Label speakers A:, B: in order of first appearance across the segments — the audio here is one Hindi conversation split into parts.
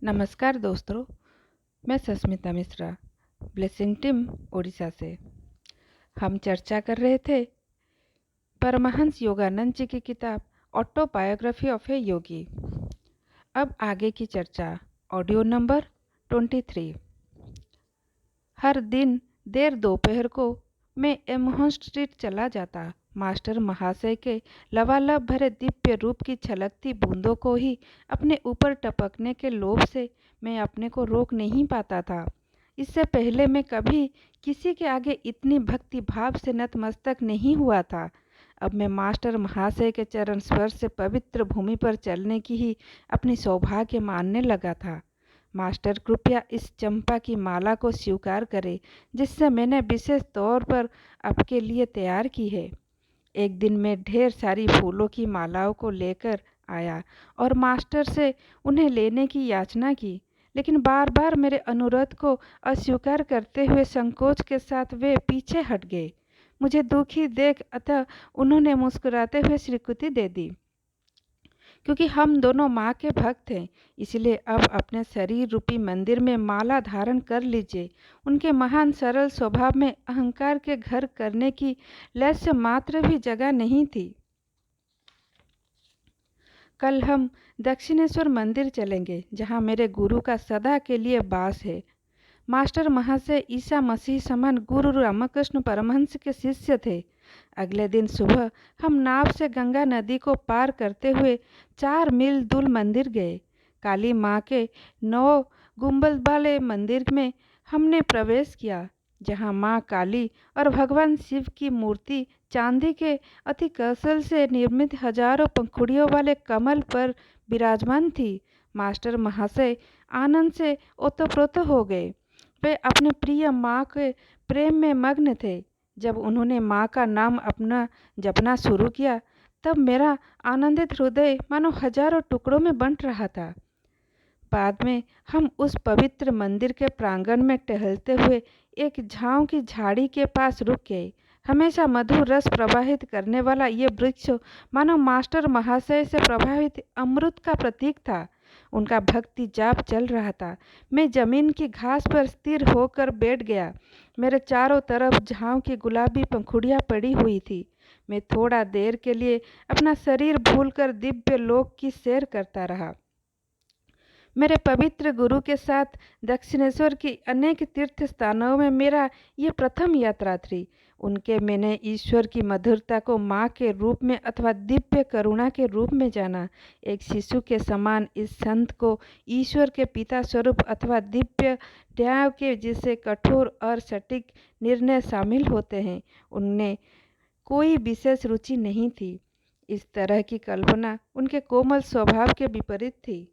A: नमस्कार दोस्तों, मैं सस्मिता मिश्रा, ब्लेसिंग टीम उड़ीसा से। हम चर्चा कर रहे थे परमहंस योगानंद जी की किताब ऑटोबायोग्राफी ऑफ ए योगी। अब आगे की चर्चा। Audio number 23। हर दिन देर दोपहर को मैं एमोहन स्ट्रीट चला जाता। मास्टर महाशय के लबालब भरे दिव्य रूप की छलकती बूंदों को ही अपने ऊपर टपकने के लोभ से मैं अपने को रोक नहीं पाता था। इससे पहले मैं कभी किसी के आगे इतनी भक्ति भाव से नतमस्तक नहीं हुआ था। अब मैं मास्टर महाशय के चरण स्पर्श से पवित्र भूमि पर चलने की ही अपनी सौभाग्य मानने लगा था। मास्टर कृपया इस चंपा की माला को स्वीकार करें जिससे मैंने विशेष तौर पर आपके लिए तैयार की है। एक दिन मैं ढेर सारी फूलों की मालाओं को लेकर आया और मास्टर से उन्हें लेने की याचना की, लेकिन बार बार मेरे अनुरोध को अस्वीकार करते हुए संकोच के साथ वे पीछे हट गए। मुझे दुखी देख अतः उन्होंने मुस्कुराते हुए स्वीकृति दे दी। क्योंकि हम दोनों माँ के भक्त हैं, इसलिए अब अपने शरीर रूपी मंदिर में माला धारण कर लीजिए। उनके महान सरल स्वभाव में अहंकार के घर करने की लक्ष्य मात्र भी जगह नहीं थी। कल हम दक्षिणेश्वर मंदिर चलेंगे, जहाँ मेरे गुरु का सदा के लिए वास है। मास्टर महाशय ईसा मसीह समान गुरु रामकृष्ण परमहंस के शिष्य थे। अगले दिन सुबह हम नाव से गंगा नदी को पार करते हुए 4 मील दूर मंदिर गए। काली माँ के 9 गुंबद वाले मंदिर में हमने प्रवेश किया, जहाँ माँ काली और भगवान शिव की मूर्ति चांदी के अति कौशल से निर्मित हजारों पंखुड़ियों वाले कमल पर विराजमान थी। मास्टर महाशय आनंद से ओतप्रोत हो गए। वे अपने प्रिय माँ के प्रेम में मग्न थे। जब उन्होंने माँ का नाम अपना जपना शुरू किया, तब मेरा आनंदित हृदय मानो हजारों टुकड़ों में बंट रहा था। बाद में हम उस पवित्र मंदिर के प्रांगण में टहलते हुए एक झांव की झाड़ी के पास रुक गए। हमेशा मधुर रस प्रवाहित करने वाला ये वृक्ष मानो मास्टर महाशय से प्रभावित अमृत का प्रतीक था। उनका भक्ति जाप चल रहा था। मैं जमीन की घास पर स्थिर होकर बैठ गया। मेरे चारों तरफ झांव की गुलाबी पंखुड़ियाँ पड़ी हुई थी। मैं थोड़ा देर के लिए अपना शरीर भूलकर दिव्य लोक की सैर करता रहा। मेरे पवित्र गुरु के साथ दक्षिणेश्वर की अनेक तीर्थ स्थानों में मेरा ये प्रथम यात्रा थी। उनके मैंने ईश्वर की मधुरता को माँ के रूप में अथवा दिव्य करुणा के रूप में जाना। एक शिशु के समान इस संत को ईश्वर के पिता स्वरूप अथवा दिव्य न्याय के जिसे कठोर और सटीक निर्णय शामिल होते हैं, उनमें कोई विशेष रुचि नहीं थी। इस तरह की कल्पना उनके कोमल स्वभाव के विपरीत थी।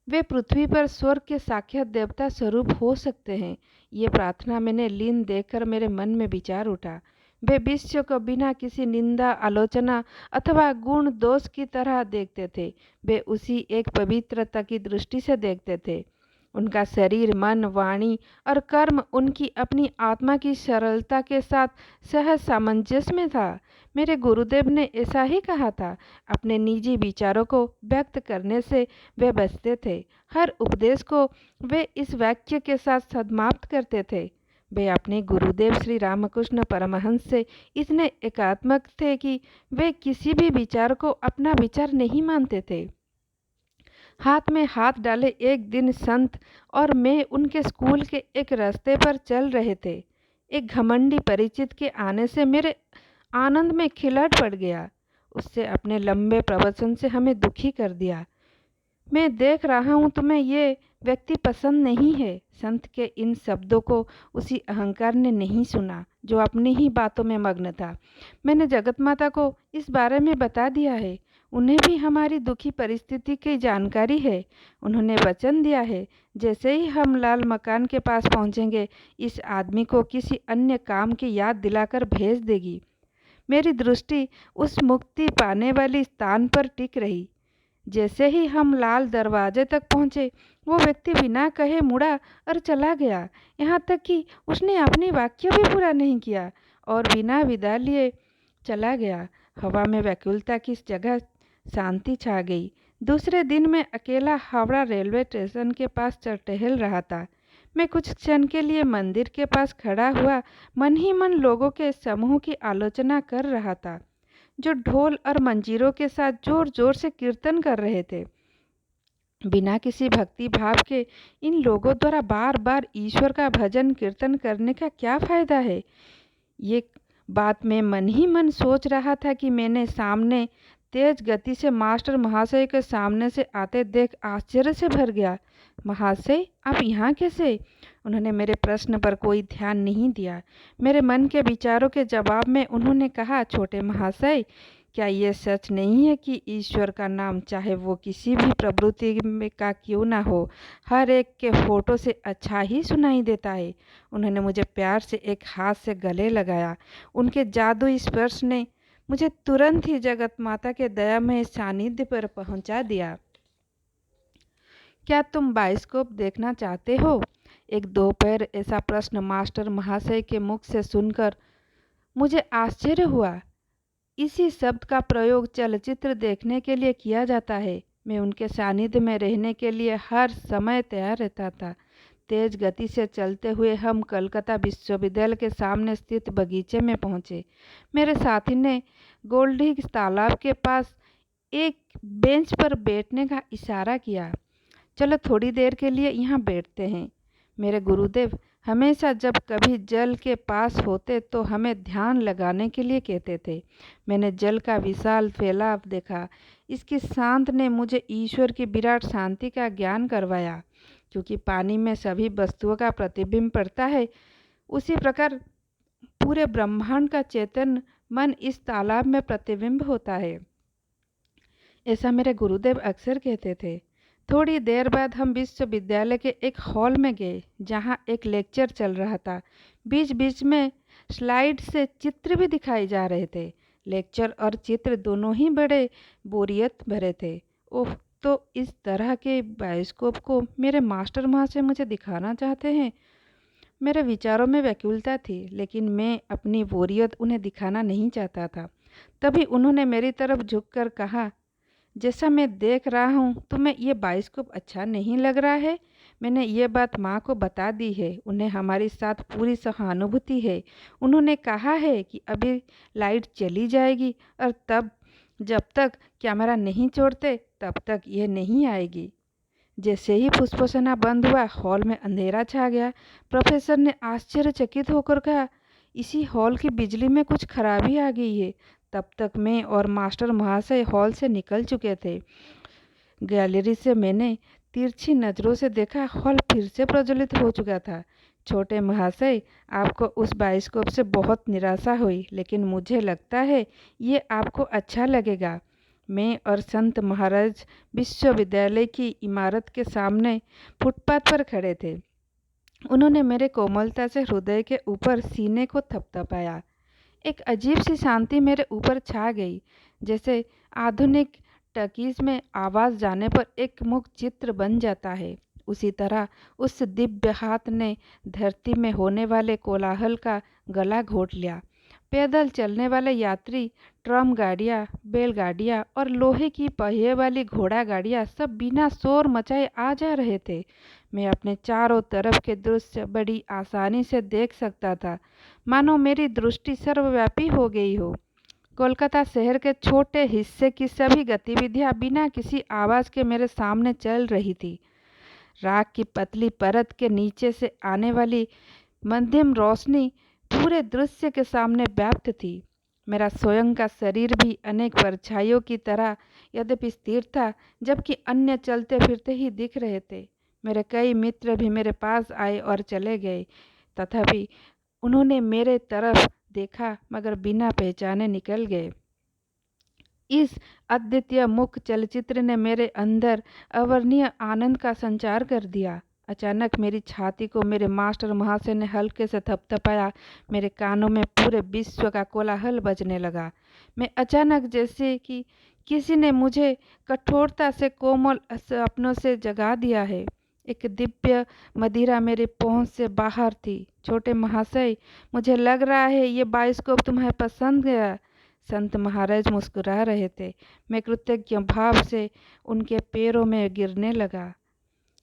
A: वे पृथ्वी पर स्वर्ग के साक्षात देवता स्वरूप हो सकते हैं। ये प्रार्थना मैंने लीन देखकर मेरे मन में विचार उठा। वे विश्व को बिना किसी निंदा, आलोचना अथवा गुण दोष की तरह देखते थे। वे उसी एक पवित्रता की दृष्टि से देखते थे। उनका शरीर, मन, वाणी और कर्म उनकी अपनी आत्मा की सरलता के साथ सहज सामंजस्य में था। मेरे गुरुदेव ने ऐसा ही कहा था। अपने निजी विचारों को व्यक्त करने से वे बचते थे। हर उपदेश को वे इस वाक्य के साथ समाप्त करते थे। वे अपने गुरुदेव श्री रामकृष्ण परमहंस से इतने एकात्मक थे कि वे किसी भी विचार को अपना विचार नहीं मानते थे। हाथ में हाथ डाले एक दिन संत और मैं उनके स्कूल के एक रास्ते पर चल रहे थे। एक घमंडी परिचित के आने से मेरे आनंद में खिलट पड़ गया। उससे अपने लंबे प्रवचन से हमें दुखी कर दिया। मैं देख रहा हूँ तुम्हें ये व्यक्ति पसंद नहीं है। संत के इन शब्दों को उसी अहंकार ने नहीं सुना जो अपनी ही बातों में मग्न था। मैंने जगत माता को इस बारे में बता दिया है। उन्हें भी हमारी दुखी परिस्थिति की जानकारी है। उन्होंने वचन दिया है, जैसे ही हम लाल मकान के पास पहुँचेंगे, इस आदमी को किसी अन्य काम की याद दिलाकर भेज देगी। मेरी दृष्टि उस मुक्ति पाने वाली स्थान पर टिक रही। जैसे ही हम लाल दरवाजे तक पहुँचे, वो व्यक्ति बिना कहे मुड़ा और चला गया। यहाँ तक कि उसने अपनी वाक्य भी पूरा नहीं किया और बिना विदा लिए चला गया। हवा में व्याकुलता की जगह शांति छा गई। दूसरे दिन मैं अकेला हावड़ा रेलवे स्टेशन के पास चल टहल रहा था। मैं कुछ क्षण के लिए मंदिर के पास खड़ा हुआ मन ही मन लोगों के समूह की आलोचना कर रहा था, जो ढोल और मंजीरों के साथ जोर जोर से कीर्तन कर रहे थे। बिना किसी भक्ति भाव के इन लोगों द्वारा बार बार ईश्वर का भजन कीर्तन करने का क्या फायदा है? ये बात मैं मन ही मन सोच रहा था कि मैंने सामने तेज गति से मास्टर महाशय के सामने से आते देख आश्चर्य से भर गया। महाशय, आप यहाँ कैसे? उन्होंने मेरे प्रश्न पर कोई ध्यान नहीं दिया। मेरे मन के विचारों के जवाब में उन्होंने कहा, छोटे महाशय, क्या ये सच नहीं है कि ईश्वर का नाम चाहे वो किसी भी प्रवृत्ति में का क्यों ना हो, हर एक के होठों से अच्छा ही सुनाई देता है? उन्होंने मुझे प्यार से एक हाथ से गले लगाया। उनके जादुई स्पर्श ने मुझे तुरंत ही जगत माता के दयामय सानिध्य पर पहुंचा दिया। क्या तुम बाइस्कोप देखना चाहते हो? एक दोपहर ऐसा प्रश्न मास्टर महाशय के मुख से सुनकर मुझे आश्चर्य हुआ। इसी शब्द का प्रयोग चलचित्र देखने के लिए किया जाता है। मैं उनके सानिध्य में रहने के लिए हर समय तैयार रहता था। तेज गति से चलते हुए हम कलकत्ता विश्वविद्यालय के सामने स्थित बगीचे में पहुंचे। मेरे साथी ने गोल्डी तालाब के पास एक बेंच पर बैठने का इशारा किया। चलो थोड़ी देर के लिए यहाँ बैठते हैं। मेरे गुरुदेव हमेशा जब कभी जल के पास होते तो हमें ध्यान लगाने के लिए कहते थे। मैंने जल का विशाल फैलाव देखा। इसकी शांत ने मुझे ईश्वर की विराट शांति का ज्ञान करवाया। क्योंकि पानी में सभी वस्तुओं का प्रतिबिंब पड़ता है, उसी प्रकार पूरे ब्रह्मांड का चेतन मन इस तालाब में प्रतिबिंब होता है, ऐसा मेरे गुरुदेव अक्सर कहते थे। थोड़ी देर बाद हम विश्वविद्यालय के एक हॉल में गए, जहां एक लेक्चर चल रहा था। बीच बीच में स्लाइड से चित्र भी दिखाए जा रहे थे। लेक्चर और चित्र दोनों ही बड़े बोरियत भरे थे। ओह, तो इस तरह के बायोस्कोप को मेरे मास्टर महाशय मुझे दिखाना चाहते हैं। मेरे विचारों में व्याकुलता थी, लेकिन मैं अपनी बोरियत उन्हें दिखाना नहीं चाहता था। तभी उन्होंने मेरी तरफ झुककर कहा, जैसा मैं देख रहा हूँ तुम्हें ये बायोस्कोप अच्छा नहीं लग रहा है। मैंने ये बात माँ को बता दी है। उन्हें हमारे साथ पूरी सहानुभूति है। उन्होंने कहा है कि अभी लाइट चली जाएगी और तब जब तक कैमरा नहीं छोड़ते तब तक ये नहीं आएगी। जैसे ही फुसफुसाना बंद हुआ, हॉल में अंधेरा छा गया। प्रोफेसर ने आश्चर्यचकित होकर कहा, इसी हॉल की बिजली में कुछ खराबी आ गई है। तब तक मैं और मास्टर महाशय हॉल से निकल चुके थे। गैलरी से मैंने तिरछी नज़रों से देखा, हॉल फिर से प्रज्वलित हो चुका था। छोटे महाशय, आपको उस बायोस्कोप से बहुत निराशा हुई, लेकिन मुझे लगता है ये आपको अच्छा लगेगा। मैं और संत महाराज विश्वविद्यालय की इमारत के सामने फुटपाथ पर खड़े थे। उन्होंने मेरे कोमलता से हृदय के ऊपर सीने को थपथपाया। एक अजीब सी शांति मेरे ऊपर छा गई, जैसे आधुनिक टकीज में आवाज़ जाने पर एक मुख चित्र बन जाता है। उसी तरह उस दिव्य हाथ ने धरती में होने वाले कोलाहल का गला घोट लिया। पैदल चलने वाले यात्री, ट्रम गाड़ियाँ, बैलगाड़ियाँ और लोहे की पहिए वाली घोड़ा गाड़ियाँ सब बिना शोर मचाए आ जा रहे थे। मैं अपने चारों तरफ के दृश्य बड़ी आसानी से देख सकता था, मानो मेरी दृष्टि सर्वव्यापी हो गई हो। कोलकाता शहर के छोटे हिस्से की सभी गतिविधियां बिना किसी आवाज़ के मेरे सामने चल रही थी। राख की पतली परत के नीचे से आने वाली मध्यम रोशनी पूरे दृश्य के सामने व्याप्त थी। मेरा स्वयं का शरीर भी अनेक परछाइयों की तरह यद्यपि स्थिर था, जबकि अन्य चलते फिरते ही दिख रहे थे। मेरे कई मित्र भी मेरे पास आए और चले गए, तथापि उन्होंने मेरे तरफ देखा मगर बिना पहचाने निकल गए। इस अद्वितीय मुख चलचित्र ने मेरे अंदर अवर्णनीय आनंद का संचार कर दिया। अचानक मेरी छाती को मेरे मास्टर महाशय ने हल्के से थपथपाया। मेरे कानों में पूरे विश्व का कोलाहल बजने लगा। मैं अचानक, जैसे कि किसी ने मुझे कठोरता से कोमल सपनों से जगा दिया है। एक दिव्य मदिरा मेरी पहुंच से बाहर थी। छोटे महाशय, मुझे लग रहा है ये बायोस्कोप तुम्हें पसंद गया। संत महाराज मुस्कुरा रहे थे। मैं कृतज्ञ भाव से उनके पैरों में गिरने लगा।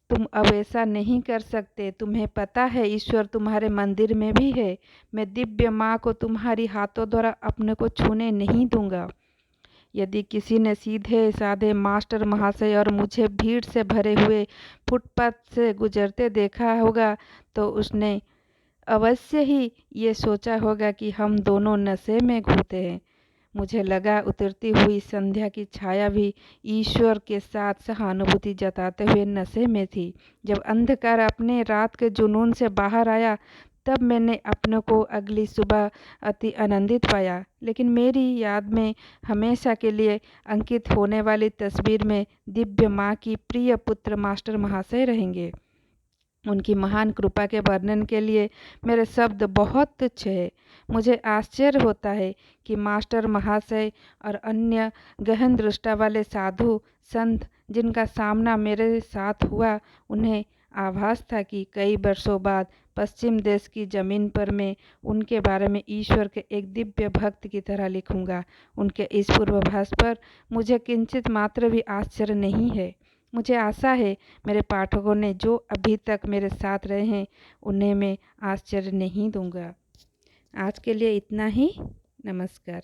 A: तुम अब ऐसा नहीं कर सकते। तुम्हें पता है ईश्वर तुम्हारे मंदिर में भी है। मैं दिव्य माँ को तुम्हारी हाथों द्वारा अपने को छूने नहीं दूंगा। यदि किसी ने सीधे साधे मास्टर महाशय और मुझे भीड़ से भरे हुए फुटपाथ से गुजरते देखा होगा तो उसने अवश्य ही ये सोचा होगा कि हम दोनों नशे में घूमते हैं। मुझे लगा उतरती हुई संध्या की छाया भी ईश्वर के साथ सहानुभूति जताते हुए नशे में थी। जब अंधकार अपने रात के जुनून से बाहर आया तब मैंने अपने को अगली सुबह अति आनंदित पाया। लेकिन मेरी याद में हमेशा के लिए अंकित होने वाली तस्वीर में दिव्य माँ की प्रिय पुत्र मास्टर महाशय रहेंगे। उनकी महान कृपा के वर्णन के लिए मेरे शब्द बहुत तुच्छ है। मुझे आश्चर्य होता है कि मास्टर महाशय और अन्य गहन दृष्टा वाले साधु संत जिनका सामना मेरे साथ हुआ, उन्हें आभास था कि कई वर्षों बाद पश्चिम देश की जमीन पर मैं उनके बारे में ईश्वर के एक दिव्य भक्त की तरह लिखूंगा। उनके इस पूर्वाभास पर मुझे किंचित मात्र भी आश्चर्य नहीं है। मुझे आशा है मेरे पाठकों ने जो अभी तक मेरे साथ रहे हैं उन्हें मैं आश्चर्य नहीं दूंगा। आज के लिए इतना ही। नमस्कार।